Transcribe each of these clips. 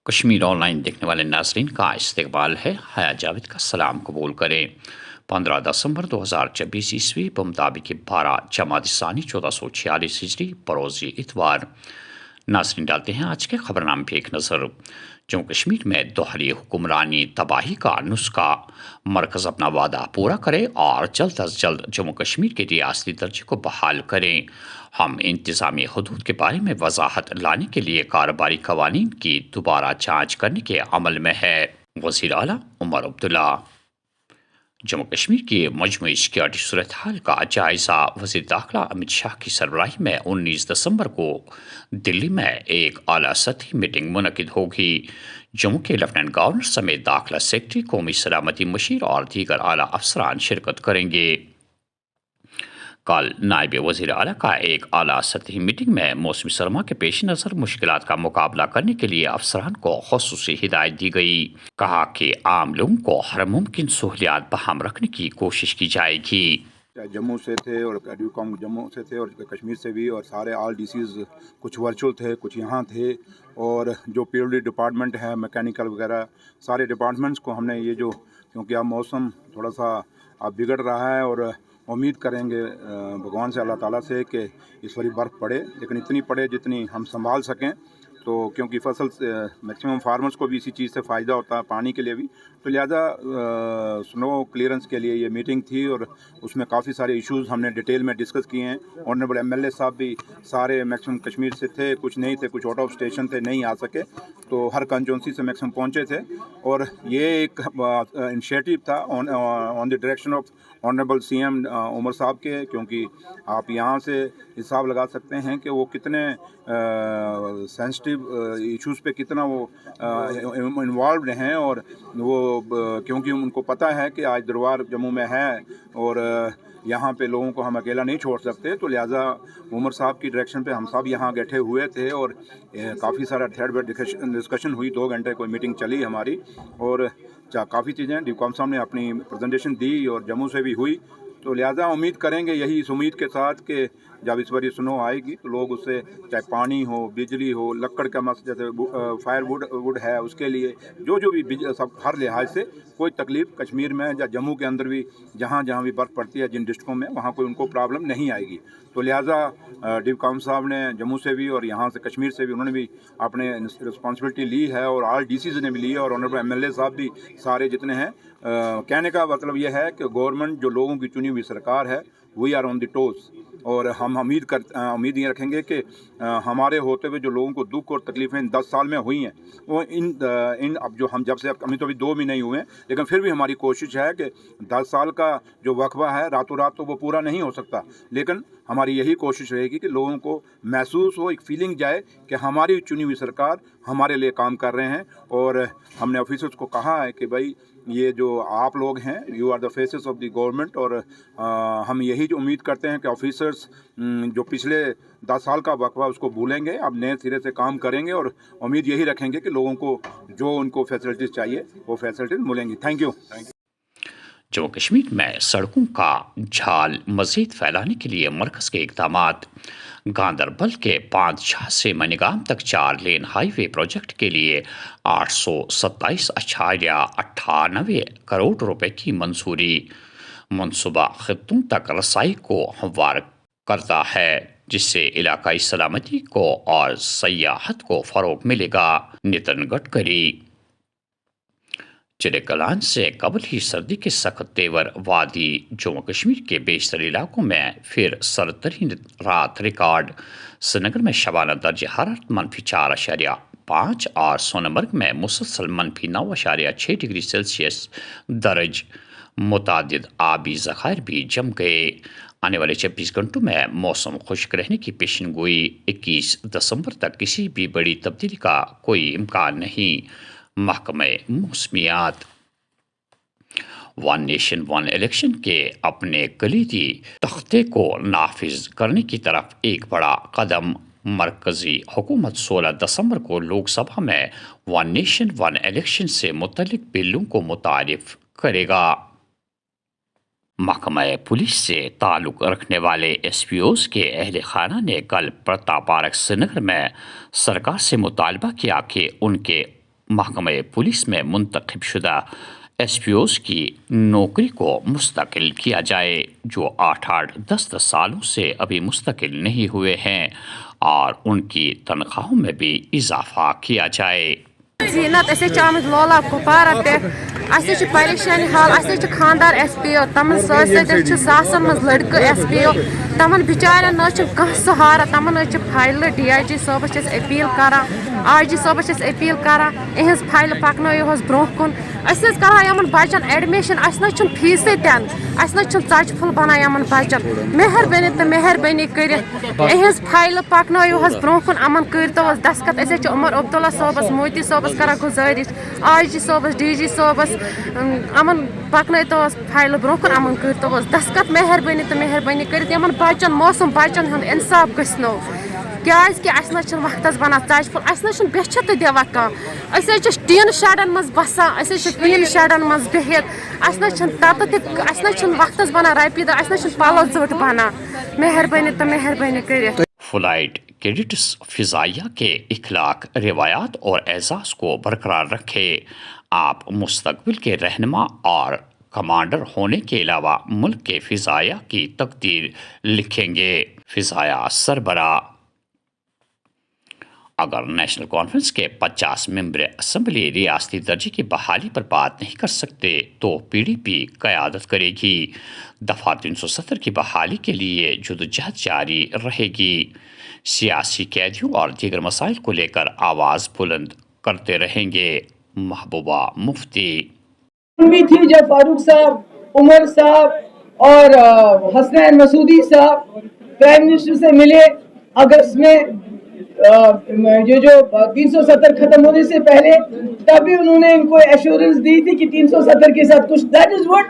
Kashmir on line دیکھنے والے ناظرین کا استقبال ہے۔ حیا جاوید کا سلام قبول کریں۔ 15 دسمبر 2024 بمطابق 12 جمادی ثانی 1446 ہجری بروز اتوار۔ ناظرین ڈالتے ہیں آج کے خبرنامے پہ ایک نظر۔ جموں کشمیر میں دوہری حکمرانی تباہی کا نسخہ، مرکز اپنا وعدہ پورا کرے اور جلد از جلد جموں کشمیر کے ریاستی درجے کو بحال کریں۔ ہم انتظامی حدود کے بارے میں وضاحت لانے کے لیے کاروباری قوانین کی دوبارہ جانچ کرنے کے عمل میں ہے۔ وزیر اعلیٰ عمر عبداللہ۔ جموں کشمیر کی مجموعی سیکورٹی صورتحال کا جائزہ وزیر داخلہ امت شاہ کی سربراہی میں 19 دسمبر کو دلی میں ایک اعلیٰ سطحی میٹنگ منعقد ہوگی۔ جموں کے لیفٹیننٹ گورنر سمیت داخلہ سیکرٹری، قومی سلامتی مشیر اور دیگر اعلیٰ افسران شرکت کریں گے۔ کل نائب وزیر اعلیٰ کا ایک اعلیٰ سطحی میٹنگ میں موسم سرما کے پیش نظر مشکلات کا مقابلہ کرنے کے لیے افسران کو خصوصی ہدایت دی گئی۔ کہا کہ عام لوگوں کو ہر ممکن سہولیات بہم رکھنے کی کوشش کی جائے گی۔ جموں سے تھے اور جموں سے تھے اور کشمیر سے بھی، اور سارے آل ڈی سیز کچھ ورچوئل تھے، کچھ یہاں تھے، اور جو پی ڈبلیو ڈی ڈپارٹمنٹ ہے، میکینیکل وغیرہ سارے ڈپارٹمنٹس کو ہم نے یہ جو، کیونکہ اب موسم تھوڑا سا اب بگڑ رہا ہے، اور امید کریں گے بھگوان سے، اللہ تعالیٰ سے، کہ اس باری برف پڑے، لیکن اتنی پڑے جتنی ہم سنبھال سکیں، تو کیونکہ فصل میکسیمم فارمرز کو بھی اسی چیز سے فائدہ ہوتا ہے، پانی کے لیے بھی، تو لہٰذا سنو کلیئرنس کے لیے یہ میٹنگ تھی، اور اس میں کافی سارے ایشوز ہم نے ڈیٹیل میں ڈسکس کیے ہیں۔ آنریبل ایم ایل اے صاحب بھی سارے میکسیمم کشمیر سے تھے، کچھ نہیں تھے، کچھ آؤٹ آف اسٹیشن تھے، نہیں آ سکے، تو ہر کنسٹیچوئنسی سے میکسیمم پہنچے تھے، اور یہ ایک انیشیٹو تھا on the direction of honourable C M Omar صاحب کے، کیونکہ آپ یہاں سے حساب لگا سکتے ہیں کہ وہ کتنے سینسٹیو ایشوز پہ کتنا وہ انوالوڈ ہیں، اور وہ کیونکہ ان کو پتہ ہے کہ آج دربار جموں میں ہے، اور یہاں پہ لوگوں کو ہم اکیلا نہیں چھوڑ سکتے، تو لہٰذا عمر صاحب کی ڈائریکشن پہ ہم سب یہاں بیٹھے ہوئے تھے، اور کافی سارا تھریڈ ڈسکشن ہوئی، 2 گھنٹے کوئی میٹنگ چلی ہماری، اور کافی چیزیں ڈی کام صاحب نے اپنی پریزنٹیشن دی، اور جموں سے بھی ہوئی، تو لہٰذا امید کریں گے یہی اس امید کے ساتھ کہ جب اس بار سنو آئے گی تو لوگ اس سے، چاہے پانی ہو، بجلی ہو، لکڑ کا جیسے فائر ووڈ ہے، اس کے لیے جو بھی سب ہر لحاظ سے کوئی تکلیف کشمیر میں یا جموں کے اندر بھی جہاں بھی برف پڑتی ہے جن ڈسٹرکوں میں، وہاں کوئی ان کو پرابلم نہیں آئے گی، تو لہٰذا ڈی کام صاحب نے جموں سے بھی اور یہاں سے کشمیر سے بھی انہوں نے بھی اپنے رسپانسبلٹی لی ہے، اور آل ڈی سیز نے بھی لی ہے، اور آنریبل ایم ایل اے صاحب بھی سارے جتنے ہیں۔ کہنے کا مطلب یہ ہے کہ گورنمنٹ جو لوگوں کی چنی ہوئی سرکار ہے، we are on the toes, اور ہم امید یہ رکھیں گے کہ ہمارے ہوتے ہوئے جو لوگوں کو دکھ اور تکلیفیں 10 سال میں ہوئی ہیں، وہ اب جو ہم جب سے ہمیں تو ابھی 2 بھی نہیں ہوئے ہیں، لیکن پھر بھی ہماری کوشش ہے کہ 10 سال کا جو وقفہ ہے راتوں رات تو وہ پورا نہیں ہو سکتا، لیکن ہماری یہی کوشش رہے گی کہ لوگوں کو محسوس ہو، ایک فیلنگ جائے کہ ہماری چنی ہوئی سرکار ہمارے لیے کام کر رہے ہیں، اور ہم نے آفیسرز کو کہا ہے کہ بھائی یہ جو آپ لوگ ہیں، you are the faces of the government, اور ہم یہی جو امید کرتے ہیں کہ آفیسرز جو پچھلے 10 سال کا وقفہ اس کو بھولیں گے، اب نئے سرے سے کام کریں گے، اور امید یہی رکھیں گے کہ لوگوں کو جو ان کو فیسلٹیز چاہیے وہ فیسلٹیز ملیں گی۔ Thank you. جموں کشمیر میں سڑکوں کا جال مزید پھیلانے کے لیے مرکز کے اقدامات۔ گاندربل کے 5 سے منیگام تک 4 لین ہائی وے پروجیکٹ کے لیے 827.98 کروڑ روپے کی منظوری منصوبہ خطوں تک رسائی کو ہموار کرتا ہے، جس سے علاقائی سلامتی کو اور سیاحت کو فروغ ملے گا۔ نتن گڈکری۔ چرے کلان سے قبل ہی سردی کے سخت تیور، وادی جموں کشمیر کے بیشتر علاقوں میں پھر سرد ترین رات ریکارڈ۔ سرینگر میں شبانہ درجہ حرارت -4.5 اور سونمرگ میں مسلسل -9.6 ڈگری سیلسیس درج۔ متعدد آبی ذخائر بھی جم گئے۔ آنے والے 24 گھنٹوں میں موسم خشک رہنے کی پیشن گوئی۔ 21 دسمبر تک کسی بھی بڑی تبدیلی کا کوئی امکان نہیں۔ محکمہ موسمیات۔ ون نیشن ون الیکشن کے اپنے کلیدی تختے کو نافذ کرنے کی طرف ایک بڑا قدم۔ مرکزی حکومت 16 دسمبر کو لوک سبھا میں ون نیشن ون الیکشن سے متعلق بلوں کو متعارف کرے گا۔ محکمہ پولیس سے تعلق رکھنے والے ایس پی اوز کے اہل خانہ نے کل پرتاپ پارک سرینگر میں سرکار سے مطالبہ کیا کہ ان کے محکمہ پولیس میں منتخب شدہ ایس پی اوز کی نوکری کو مستقل کیا جائے جو 8-10 سالوں سے ابھی مستقل نہیں ہوئے ہیں اور ان کی تنخواہوں میں بھی اضافہ کیا جائے۔ زینت آمد لولاب کپوارہ پہ پریشانی حال خاندار ایس پی او تمن ستر ساسن مز لڑکہ ایس پی او تمن بچارن کھانا سہارا تمن فائل ڈی آئی جی صٲبس اپیل کران آئی جی صٲبس اپیل کران اہز فائل پکنٲیِو برٛونٛہہ کُن أسۍ کران یمن بچن ایڈمشن اَسہِ فیٖسٕے تہِ نہٕ اَسہِ ژۄچہِ پھوٚل بنان یمن بچن مہربٲنی تہٕ مہربٲنی کٔرِتھ اہز فائل پکنٲیِو برٛونٛہہ کُن یمن کٔرتو دستخط أسۍ عمر عبداللہ صٲبس موتی صٲبس کران گزٲرش آئی جی صٲبس ڈی جی صٲبس یمن پکنٲیتو فائل برٛونٛہہ کُن یمن کٔرتو دستخط مہربٲنی تہٕ مہربٲنی کٔرِتھ یمن بچن موسم بچن ہُنٛد انصاف گژھنو کیازکہ اَسہِ وقتس بنان ژۄچہِ پھوٚل اَسہِ بیٚچھِ تہِ دِوان کانٛہہ أسۍ ٹیٖن شیڈن منٛز بسان أسۍ ٹیٖن شیڈن منٛز بِہِتھ اَسہِ تتہِ تہِ اَسہِ وقتس بنان رۄپیہِ دہ اَسہِ پلو ژٔٹ بنان مہربٲنی تہٕ مہربٲنی کٔرِتھ۔ فلائٹ کیڈٹس فضائیہ کے اخلاق روایات اور اعزاز کو برقرار رکھے۔ آپ مستقبل کے رہنما اور کمانڈر ہونے کے علاوہ ملک کے فضائیہ کی تقدیر لکھیں گے۔ فضائیہ سربراہ اگر نیشنل کانفرنس کے 50 ممبر اسمبلی ریاستی درجے کی بحالی پر بات نہیں کر سکتے تو پی ڈی پی قیادت کرے گی۔ دفعہ 370 کی بحالی کے لیے جدوجہد جاری رہے گی۔ سیاسی قیدیوں اور دیگر مسائل کو لے کر آواز بلند کرتے رہیں گے۔ محبوبہ مفتی بھی تھی جب فاروق صاحب، عمر صاحب اور حسنین مسعودی صاحب پرائم منسٹر سے ملے اگست میں جو 370 ختم ہونے سے پہلے، تبھی انہوں نے ان کو ایشورنس دی تھی کہ 370 کے ساتھ کچھ دیٹ از واٹ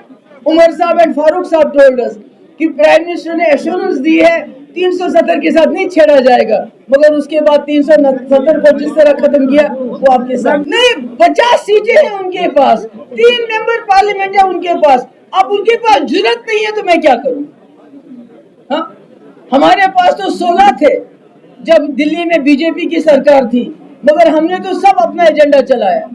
عمر صاحب اینڈ فاروق صاحب ٹولڈ اس کہ پرائم منسٹر نے ایشورنس دی ہے 370 کے ساتھ نہیں چھیڑا جائے گا، مگر اس کے بعد 370 کو جس طرح ختم کیا وہ آپ کے ساتھ نہیں۔ 50 سیٹیں ہیں ان کے پاس، 3 ممبر پارلیمنٹ ہے ان کے پاس، اب ان کے پاس جرات نہیں ہے تو میں کیا کروں؟ ہاں ہمارے پاس تو 16 تھے جب دلی میں بی جے پی کی سرکار تھی، مگر ہم نے تو سب اپنا ایجنڈا چلایا۔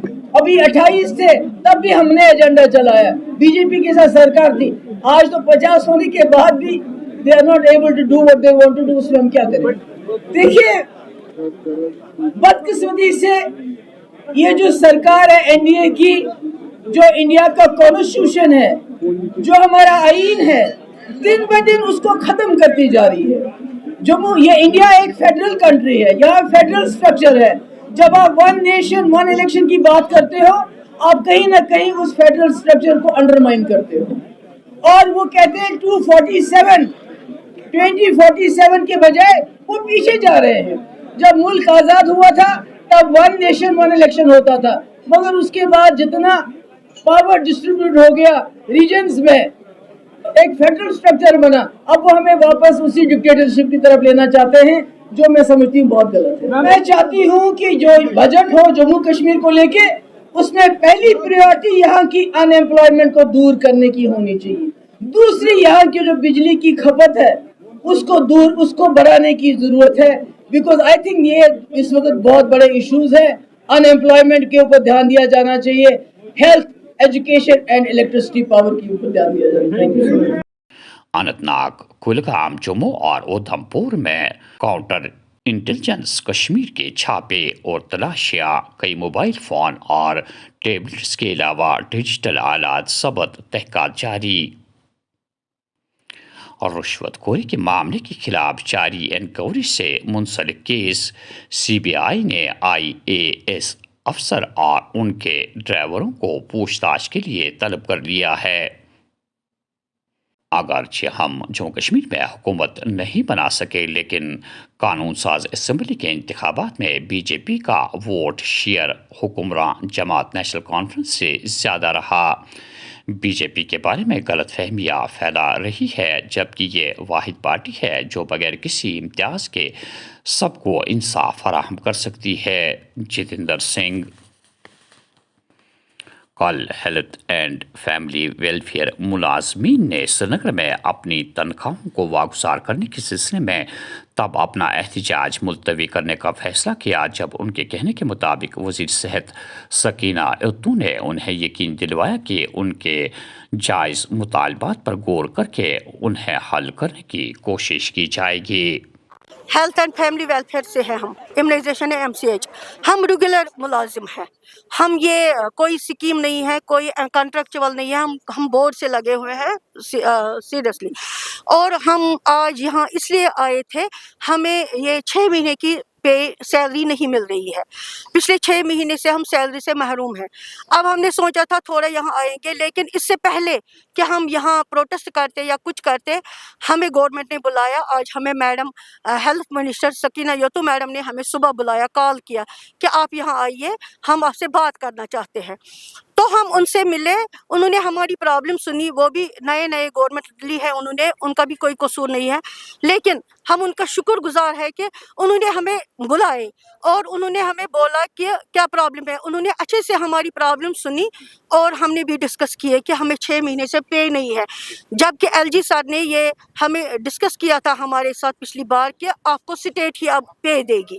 ابھی 28 تھے تب بھی ہم نے ایجنڈا چلایا، بی جے پی کے ساتھ سرکار تھی۔ آج تو 50 ہونے کے بعد بھی they are not able to do what they want to do، اس میں ہم کیا کریں؟ دیکھیے بدقسمتی سے یہ جو سرکار ہے این ڈی اے کی، جو انڈیا کا کانسٹیٹیوشن ہے، جو ہمارا آئین ہے، دن بہ دن اس کو ختم کرتی جا رہی ہے۔ یہ انڈیا ایک فیڈرل کنٹری ہے، یہاں فیڈرل سٹرکچر ہے۔ جب آپ 1 نیشن 1 الیکشن کی بات کرتے ہو، آپ کہیں نہ کہیں اس فیڈرل سٹرکچر کو انڈرمائن کرتے ہو، اور وہ کہتے ہیں 2047 کے بجائے وہ پیچھے جا رہے ہیں۔ جب ملک آزاد ہوا تھا تب 1 نیشن 1 الیکشن ہوتا تھا، مگر اس کے بعد جتنا پاور ڈسٹریبیوٹ ہو گیا ریجنز میں، ایک فیڈرل سٹرکچر بنا، اب وہ ہمیں واپس اسی ڈکٹیٹرشپ کی طرف لینا چاہتے ہیں، جو میں سمجھتی ہوں بہت غلط ہے۔ میں چاہتی ہوں کہ جو بجٹ ہو جموں کشمیر کو لے کے، اس میں پہلی پریورٹی یہاں کی ان ایمپلائمنٹ کو دور کرنے کی ہونی چاہیے۔ دوسری یہاں کی جو بجلی کی کھپت ہے اس کو بڑھانے کی ضرورت ہے، بیکاز آئی تھنک یہ اس وقت بہت بڑے ایشوز ہیں۔ ان ایمپلائمنٹ کے اوپر دھیان دیا جانا چاہیے، health, education and electricity power کے اوپر دھیان دیا جانا چاہیے۔ اننت ناگ، کلگام، جموں اور اودھم پور میں کاؤنٹر انٹیلیجنس کشمیر کے چھاپے اور تلاشیاں، کئی موبائل فون اور ٹیبلٹس کے علاوہ ڈیجیٹل آلات ضبط، تحقیقات جاری۔ اور رشوت خوری کے معاملے کے خلاف جاری انکوائری سے منسلک کیس، سی بی آئی نے آئی اے ایس افسر اور ان کے ڈرائیوروں کو پوچھ تاچھ کے لیے طلب کر لیا ہے۔ اگرچہ ہم جموں کشمیر میں حکومت نہیں بنا سکے، لیکن قانون ساز اسمبلی کے انتخابات میں بی جے پی کا ووٹ شیئر حکمراں جماعت نیشنل کانفرنس سے زیادہ رہا۔ بی جے پی کے بارے میں غلط فہمیاں پھیلا رہی ہے، جبکہ یہ واحد پارٹی ہے جو بغیر کسی امتیاز کے سب کو انصاف فراہم کر سکتی ہے۔ جتیندر سنگھ۔ کل ہیلتھ اینڈ فیملی ویلفیئر ملازمین نے سری نگر میں اپنی تنخواہوں کو واگزار کرنے کے سلسلے میں تب اپنا احتجاج ملتوی کرنے کا فیصلہ کیا جب ان کے کہنے کے مطابق وزیر صحت سکینہ اتو نے انہیں یقین دلوایا کہ ان کے جائز مطالبات پر غور کر کے انہیں حل کرنے کی کوشش کی جائے گی۔ ہیلتھ اینڈ فیملی ویلفیئر سے ہیں ہم، امیونائزیشن MCH، ہم ریگولر ملازم ہیں، ہم یہ کوئی سکیم نہیں ہے، کوئی کنٹریکچول نہیں ہے، ہم بورڈ سے لگے ہوئے ہیں سیریسلی، اور ہم آج یہاں اس لیے آئے تھے، ہمیں یہ 6 مہینے کی پے سیلری نہیں مل رہی ہے، پچھلے 6 مہینے سے ہم سیلری سے محروم ہیں۔ اب ہم نے سوچا تھا تھوڑا یہاں آئیں گے، لیکن اس سے پہلے کہ ہم یہاں پروٹیسٹ کرتے یا کچھ کرتے، ہمیں گورنمنٹ نے بلایا، آج ہمیں madam health minister Sakina Itoo madam نے ہمیں صبح بلایا، کال کیا کہ آپ یہاں آئیے، ہم آپ سے بات کرنا چاہتے ہیں۔ تو ہم ان سے ملے، انہوں نے ہماری پرابلم سنی، وہ بھی نئے گورنمنٹ لی ہے انہوں نے، ان کا بھی کوئی قصور نہیں ہے، لیکن ہم ان کا شکر گزار ہے کہ انہوں نے ہمیں بلائے اور انہوں نے ہمیں بولا کہ کیا پرابلم ہے، انہوں نے اچھے سے ہماری پرابلم سنی اور ہم نے بھی ڈسکس کیے کہ ہمیں 6 مہینے سے پے نہیں ہے، جبکہ LG سر نے یہ ہمیں ڈسکس کیا تھا ہمارے ساتھ پچھلی بار کہ آپ کو اسٹیٹ ہی اب پے دے گی،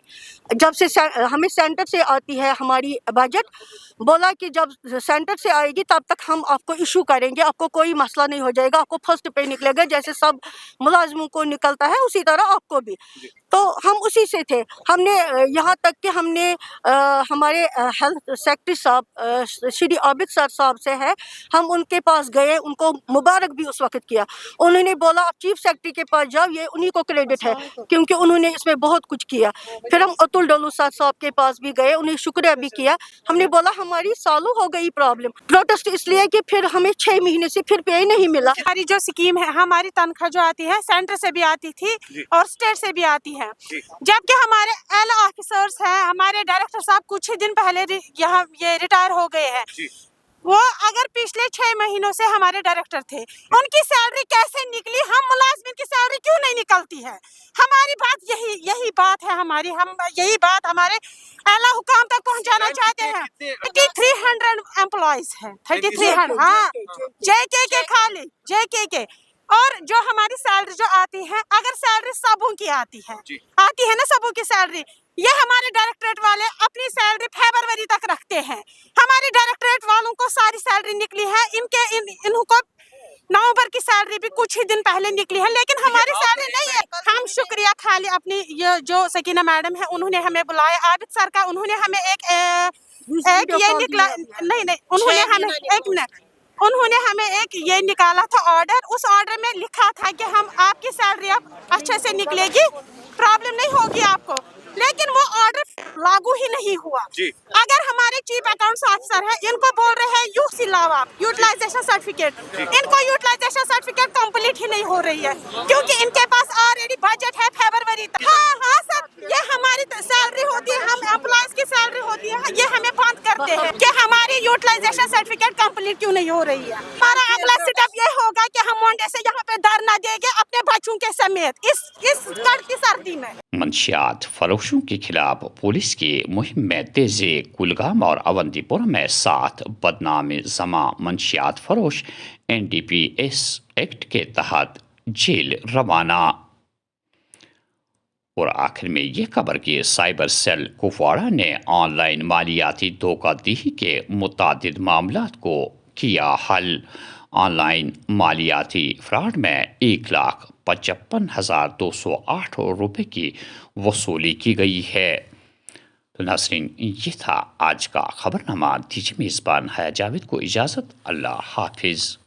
جب سے ہمیں سینٹر سے آتی ہے ہماری بجٹ، بولا کہ جب سینٹر سے آئے گی تب تک ہم آپ کو ایشو کریں گے، آپ کو کوئی مسئلہ نہیں ہو جائے گا، آپ کو فرسٹ پے نکلے گا، جیسے سب ملازموں کو نکلتا ہے اسی طرح آپ کو بھی۔ تو ہم اسی سے تھے، ہم نے یہاں تک کہ ہم نے ہمارے ہیلتھ سیکٹری صاحب شری عابد سر صاحب سے ہے، ہم ان کے پاس گئے، ان کو مبارک بھی اس وقت کیا، انہوں نے بولا آپ چیف سیکرٹری کے پاس جاؤ، یہ انہی کو کریڈٹ ہے کیونکہ انہوں نے اس میں بہت کچھ کیا۔ پھر ہم اتل ڈولو سر صاحب کے پاس بھی گئے، انہیں شکریہ بھی کیا، ہم نے بولا ہماری سالوں ہو گئی پرابلم، پروٹیسٹ اس لیے کہ پھر ہمیں 6 مہینے سے پھر پے نہیں ملا۔ ہماری جو اسکیم ہے، ہماری تنخواہ جو آتی ہے سینٹر سے بھی آتی تھی اور اسٹیٹ سے بھی آتی ہے، جبکہ ہمارے اعلیٰ آفیسرس ہیں، ہمارے ڈائریکٹر صاحب کچھ ہی دن پہلے یہاں یہ ریٹائر ہو گئے ہیں، وہ اگر پچھلے 6 مہینوں سے ہمارے ڈائریکٹر تھے، ان کی سیلری کیسے نکلی؟ ہم ملازمین کی سیلری کیوں نہیں نکلتی ہے؟ ہماری بات یہی بات ہے ہماری، ہم یہی بات ہمارے اعلیٰ حکام تک پہنچانا چاہتے ہیں۔ 3300 امپلائیز ہیں، 3300، ہاں، JK خالی JK، اور جو ہماری سیلری جو آتی ہے، اگر سیلری سبوں کی آتی ہے نا، سبوں کی سیلری، یہ ہمارے ڈائریکٹریٹ والے اپنی سیلری فیبروری تک رکھتے ہیں، ہمارے ڈائریکٹریٹ والوں کو ساری سیلری نکلی ہے، انہوں کو نومبر کی سیلری بھی کچھ ہی دن پہلے نکلی ہے، لیکن ہماری سیلری نہیں ہے۔ ہم شکریہ خالی اپنی یہ جو سکینہ میڈم ہے، انہوں نے ہمیں بلایا، عابد سر کا، انہوں نے ہمیں ایک یہ نکلا، نہیں انہوں نے ہمیں ایک منٹ، انہوں نے ہمیں ایک یہ نکالا تھا آرڈر، اس آرڈر میں لکھا تھا کہ ہم آپ کی سیلری اب اچھے سے نکلے گی، پرابلم نہیں ہوگی آپ کو، لیکن وہ آرڈر لاگو ہی نہیں ہوا۔ اگر ہمارے چیف اکاؤنٹس آفیسر ہیں، ان کو بول رہے ہیں UC لاؤ آپ، یوٹیلائزیشن سرٹیفکیٹ، ان کو یوٹیلائزیشن سرٹیفکیٹ کمپلیٹ ہی نہیں ہو رہی ہے، کیونکہ ان کے پاس آلریڈی بجٹ ہے فیبروری تک۔ ہاں سر، یہ ہماری سیلری ہوتی ہے، ہم امپلائیز کی سیلری ہوتی ہے، یہ ہمیں بند کرتے ہیں کہ ہماری یوٹیلائزیشن سرٹیفکیٹ کمپلیٹ کیوں نہیں ہو رہی ہے۔ ہمارا اگلا سٹیپ یہ ہوگا کہ ہم منڈے سے یہاں پہ دھرنا دیں گے اپنے بچوں کے سمیت اس کڑکی سردی میں۔ منشیات فروشوں کے خلاف پولیس کی مہم میں تیزی، کلگام اور اونتی پور میں 7 بدنام زماں منشیات فروش NDPS ایکٹ کے تحت جیل روانہ۔ اور آخر میں یہ خبر کہ سائبر سیل کپواڑہ نے آن لائن مالیاتی دھوکہ دہی کے متعدد معاملات کو کیا حل۔ آن لائن مالیاتی فراڈ میں 1,55,208 روپے کی وصولی کی گئی ہے۔ تو ناظرین، یہ تھا آج کا خبرنامہ۔ دیجیے میزبان حیا جاوید کو اجازت، اللہ حافظ۔